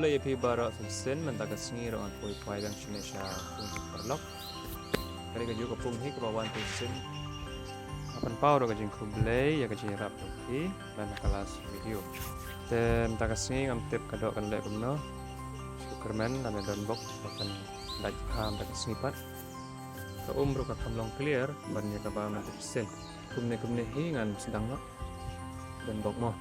mulai api bara sen mentaka sengi ro an poi pai dang Indonesia untuk perlok. Kali ka juga pung hi ke bawah sen. Apan pau ro ka jing kublai ya ka jing rap ki dan kelas video. Dan mentaka sengi am tip kadok kan lek kumno. Superman dan don box akan daj ham tak sengi pat. Ka umro ka kamlong clear bannya ka ba mentip sen. Kumne hi ngan sedang no. Dan box mo.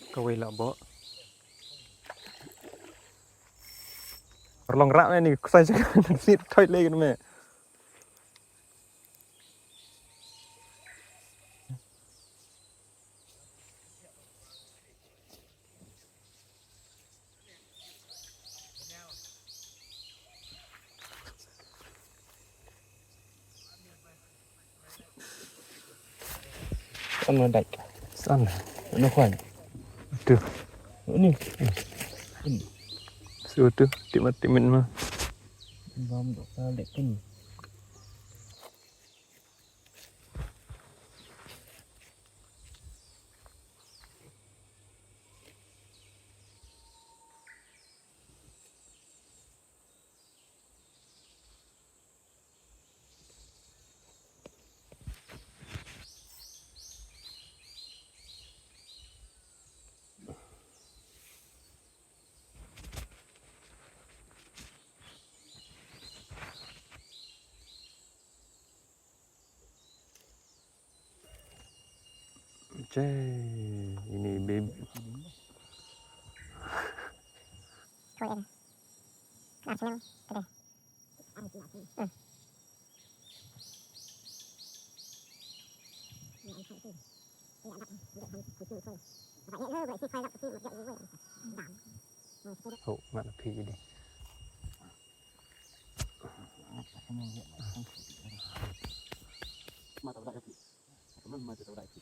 Kawai lah bo. Perlong rak ni saya cakap ni toilet lagi ni. Sana dak. Sana. Nó khoan. Tu. Ini. Su tu timin mah. Bom dok ta lek pin. Ini baby. Thôi em. Xem em. Đây. Ừ. Oh, mana pergi ni? Mata dak api. Teman mata dak api.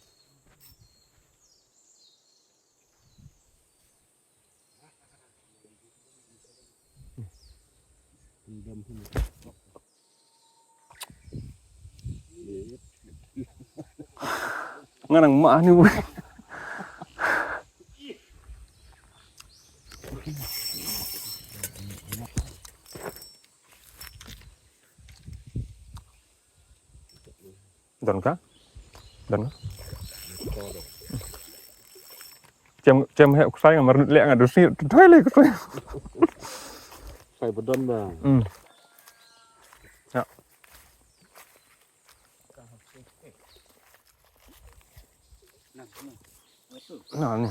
Dam sini. Ngarang mak ni weh. Don kah? Don. Jam hek saya ngamar lek ngadu sini toilet ke saya. Phải berdon bang. Ya. Nah ni.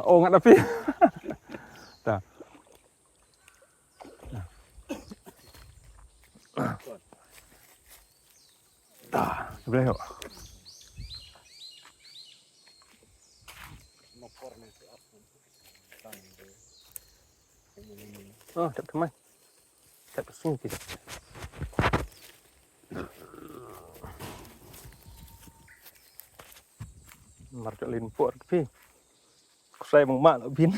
Oh ngat api. Dah. Dah, sebelah yuk. Oh, tak kemai. Tak kesini tidak. Marjok limpur tapi saya mak nak bin.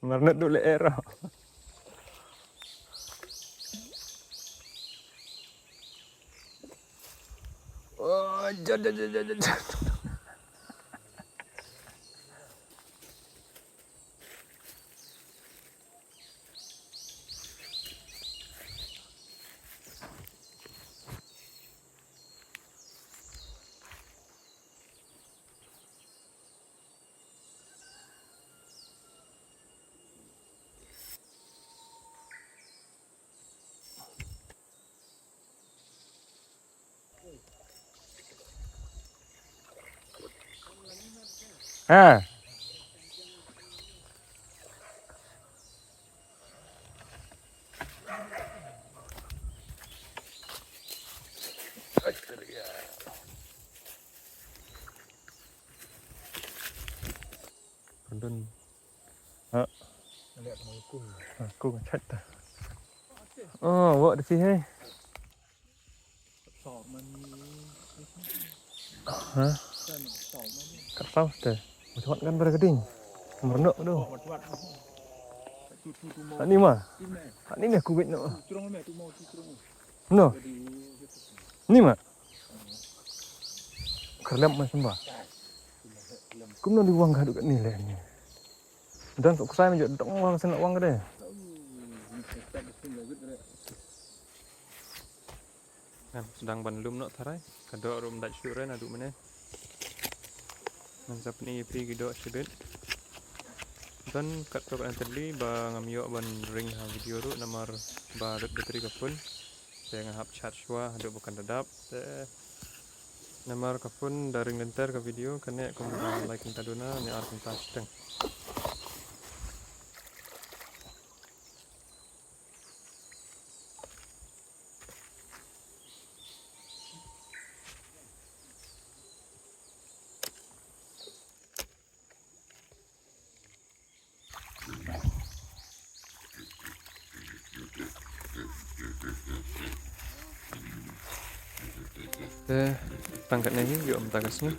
Marnet dulu era. Oh, jad. Ha. Pardon. Lihat sama hukum. Aku ngecat dah. Oh, bawa di sini. Sọมัน Hah? ใช่สองมัน Kat tahu dah. Macam kan pada keding. Merenuk tu. วัดวัดtu tu mau Tak ni mah. tu meh Tak ni aku wait nak. curang meh tu mau tu curang No. jadi Ni mah. Kerlap macam bah. Kau nak dibuang kat ni lah ni. Dan kau saya menjadi dong wang sen nak wang ke dia. Kan sedang bandlum nak tarai. Kadok rum dak syuran aduk mana. Nan sapni pi gidok syedut. Dan kat tok antali ba ngamyo ban ring ha video ru nomor ba bateri kapun. Saya ngahap chat shwa aduk bukan dadap. Nomor kapun daring lenter ke video kena kemudian like taduna ni ar kuntas teng. Pangkat lagi yuk mentakas ni.